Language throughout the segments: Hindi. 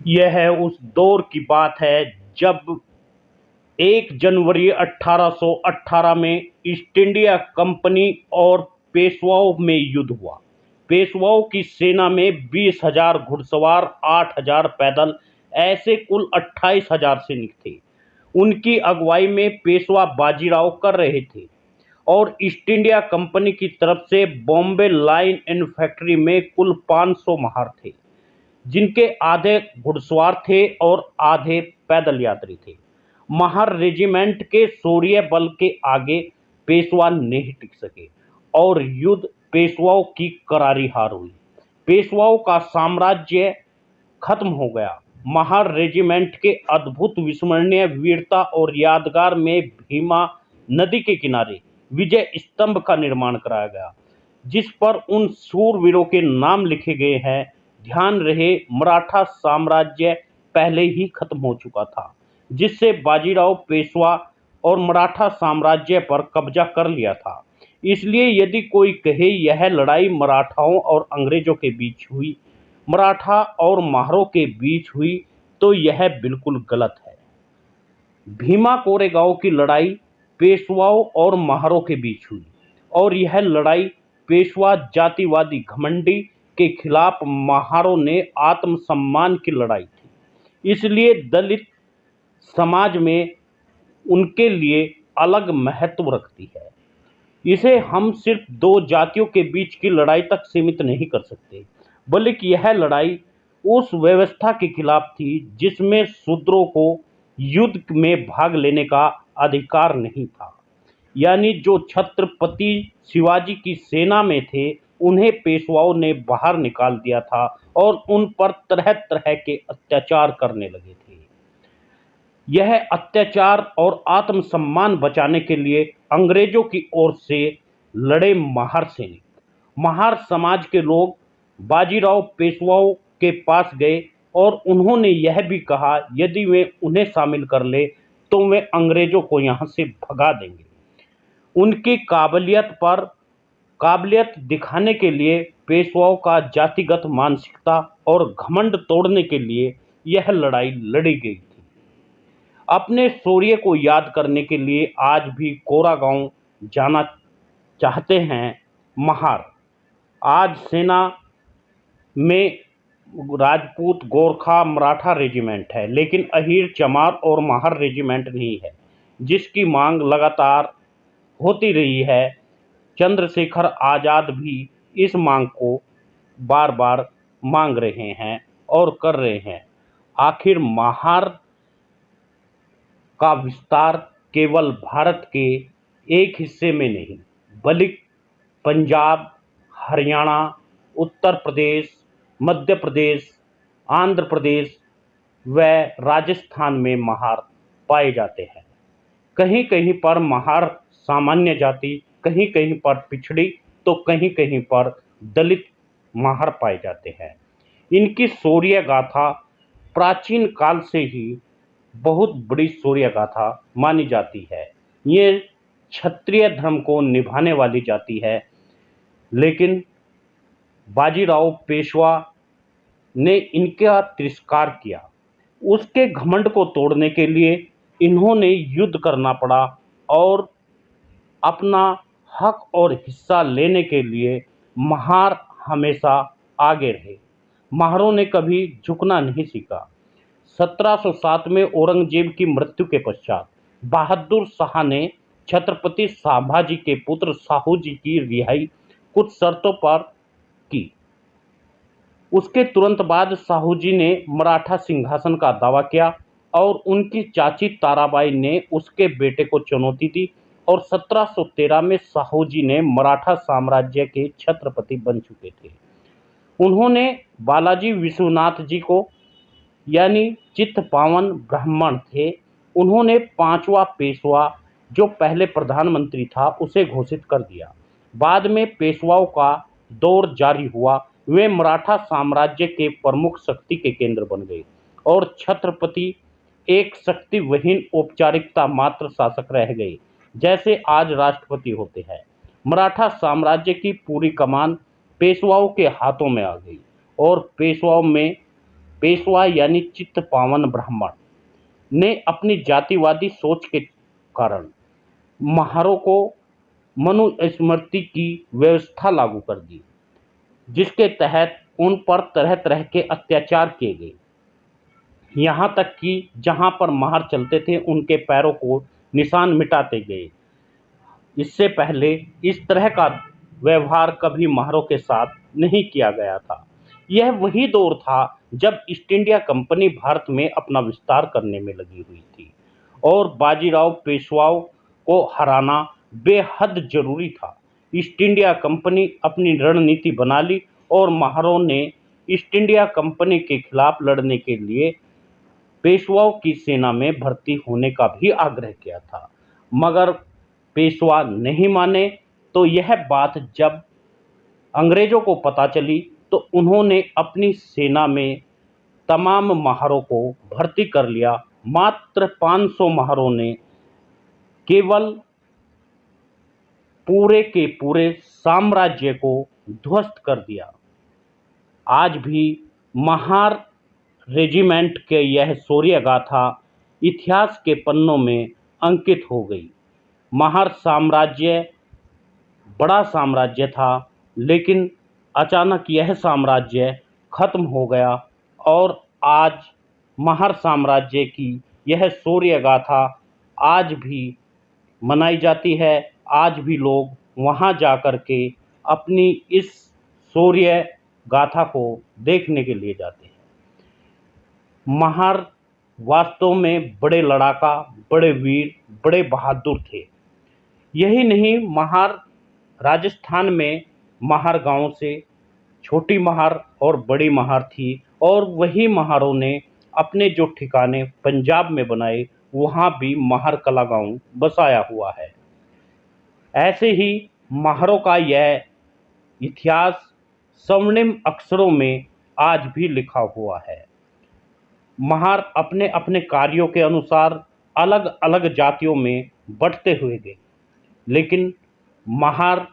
यह उस दौर की बात है जब 1 जनवरी 1818 में ईस्ट इंडिया कंपनी और पेशवाओं में युद्ध हुआ। पेशवाओं की सेना में 20,000 घुड़सवार, 8,000 पैदल, ऐसे कुल 28,000 सैनिक थे। उनकी अगुवाई में पेशवा बाजीराव कर रहे थे और ईस्ट इंडिया कंपनी की तरफ से बॉम्बे लाइन एंड फैक्ट्री में कुल 500 महार थे, जिनके आधे घुड़सवार थे और आधे पैदल यात्री थे। महार रेजिमेंट के शौर्य बल के आगे पेशवा नहीं टिक सके और युद्ध पेशवाओं की करारी हार हुई। पेशवाओं का साम्राज्य खत्म हो गया। महार रेजिमेंट के अद्भुत विस्मरणीय वीरता और यादगार में भीमा नदी के किनारे विजय स्तंभ का निर्माण कराया गया, जिस पर उन शूरवीरों के नाम लिखे गए हैं। ध्यान रहे, मराठा साम्राज्य पहले ही खत्म हो चुका था, जिससे बाजीराव पेशवा और मराठा साम्राज्य पर कब्जा कर लिया था। इसलिए यदि कोई कहे यह लड़ाई मराठाओं और अंग्रेजों के बीच हुई, मराठा और महारों के बीच हुई, तो यह बिल्कुल गलत है। भीमा कोरेगांव की लड़ाई पेशवाओं और महारों के बीच हुई और यह लड़ाई पेशवा जातिवादी घमंडी के खिलाफ महारों ने आत्मसम्मान की लड़ाई थी। इसलिए दलित समाज में उनके लिए अलग महत्व रखती है। इसे हम सिर्फ दो जातियों के बीच की लड़ाई तक सीमित नहीं कर सकते, बल्कि यह लड़ाई उस व्यवस्था के खिलाफ थी जिसमें शूद्रों को युद्ध में भाग लेने का अधिकार नहीं था। यानी जो छत्रपति शिवाजी की सेना में थे, उन्हें पेशवाओं ने बाहर निकाल दिया था और उन पर तरह तरह के अत्याचार करने लगे थे। यह अत्याचार और आत्मसम्मान बचाने के लिए अंग्रेजों की ओर से लड़े महार सैनिक। महार समाज के लोग बाजीराव पेशवाओं के पास गए और उन्होंने यह भी कहा यदि वे उन्हें शामिल कर ले तो वे अंग्रेजों को यहाँ से भगा देंगे। उनकी काबिलियत दिखाने के लिए पेशवाओं का जातिगत मानसिकता और घमंड तोड़ने के लिए यह लड़ाई लड़ी गई थी। अपने शौर्य को याद करने के लिए आज भी कोरागांव जाना चाहते हैं महार। आज सेना में राजपूत, गोरखा, मराठा रेजिमेंट है, लेकिन अहीर, चमार और महार रेजिमेंट नहीं है, जिसकी मांग लगातार होती रही है। चंद्रशेखर आज़ाद भी इस मांग को बार बार मांग रहे हैं और कर रहे हैं। आखिर महार का विस्तार केवल भारत के एक हिस्से में नहीं, बल्कि पंजाब, हरियाणा, उत्तर प्रदेश, मध्य प्रदेश, आंध्र प्रदेश व राजस्थान में महार पाए जाते हैं। कहीं कहीं पर महार सामान्य जाति, कहीं कहीं पर पिछड़ी, तो कहीं कहीं पर दलित महार पाए जाते हैं। इनकी शौर्य गाथा प्राचीन काल से ही बहुत बड़ी शौर्य गाथा मानी जाती है। ये क्षत्रिय धर्म को निभाने वाली जाति है, लेकिन बाजीराव पेशवा ने इनका तिरस्कार किया। उसके घमंड को तोड़ने के लिए इन्होंने युद्ध करना पड़ा और अपना हक और हिस्सा लेने के लिए महार हमेशा आगे रहे। महारों ने कभी झुकना नहीं सीखा। 1707 में औरंगजेब की मृत्यु के पश्चात बहादुर शाह ने छत्रपति संभाजी के पुत्र साहू जी की रिहाई कुछ शर्तों पर की। उसके तुरंत बाद साहू जी ने मराठा सिंहासन का दावा किया और उनकी चाची ताराबाई ने उसके बेटे को चुनौती दी और 1713 में साहू जी ने मराठा साम्राज्य के छत्रपति बन चुके थे। उन्होंने बालाजी विश्वनाथ जी को, यानी चित्तपावन ब्राह्मण थे, उन्होंने पांचवा पेशवा जो पहले प्रधानमंत्री था उसे घोषित कर दिया। बाद में पेशवाओं का दौर जारी हुआ। वे मराठा साम्राज्य के प्रमुख शक्ति के केंद्र बन गए और छत्रपति एक शक्तिविहीन औपचारिकता मात्र शासक रह गए, जैसे आज राष्ट्रपति होते हैं। मराठा साम्राज्य की पूरी कमान पेशवाओं के हाथों में आ गई और पेशवा यानी चित्तपावन ब्राह्मण ने अपनी जातिवादी सोच के कारण महारों को मनुस्मृति की व्यवस्था लागू कर दी, जिसके तहत उन पर तरह तरह के अत्याचार किए गए। यहाँ तक कि जहाँ पर महार चलते थे उनके पैरों को निशान मिटाते गए। इससे पहले इस तरह का व्यवहार कभी महारों के साथ नहीं किया गया था। यह वही दौर था जब ईस्ट इंडिया कंपनी भारत में अपना विस्तार करने में लगी हुई थी और बाजीराव पेशवाओं को हराना बेहद जरूरी था। ईस्ट इंडिया कंपनी अपनी रणनीति बना ली और महारों ने ईस्ट इंडिया कंपनी के खिलाफ लड़ने के लिए पेशवाओं की सेना में भर्ती होने का भी आग्रह किया था, मगर पेशवा नहीं माने। तो यह बात जब अंग्रेजों को पता चली तो उन्होंने अपनी सेना में तमाम महारों को भर्ती कर लिया। मात्र 500 महारों ने केवल पूरे के पूरे साम्राज्य को ध्वस्त कर दिया। आज भी महार रेजिमेंट के यह शौर्य गाथा इतिहास के पन्नों में अंकित हो गई। महार साम्राज्य बड़ा साम्राज्य था, लेकिन अचानक यह साम्राज्य खत्म हो गया और आज महार साम्राज्य की यह शौर्य गाथा आज भी मनाई जाती है। आज भी लोग वहां जाकर के अपनी इस शौर्य गाथा को देखने के लिए जाते हैं। महार वास्तव में बड़े लड़ाका, बड़े वीर, बड़े बहादुर थे। यही नहीं, महार राजस्थान में महार गांव से छोटी महार और बड़ी महार थी और वही महारों ने अपने जो ठिकाने पंजाब में बनाए वहाँ भी महार कला गांव बसाया हुआ है। ऐसे ही महारों का यह इतिहास स्वर्णिम अक्षरों में आज भी लिखा हुआ है। महार अपने अपने कार्यों के अनुसार अलग अलग जातियों में बंटते हुए गए, लेकिन महार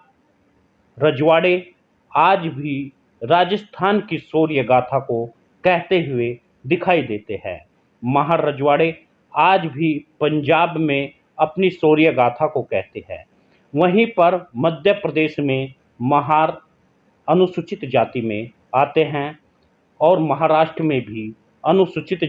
रजवाड़े आज भी राजस्थान की शौर्य गाथा को कहते हुए दिखाई देते हैं। महार रजवाड़े आज भी पंजाब में अपनी शौर्य गाथा को कहते हैं। वहीं पर मध्य प्रदेश में महार अनुसूचित जाति में आते हैं और महाराष्ट्र में भी अनुसूचित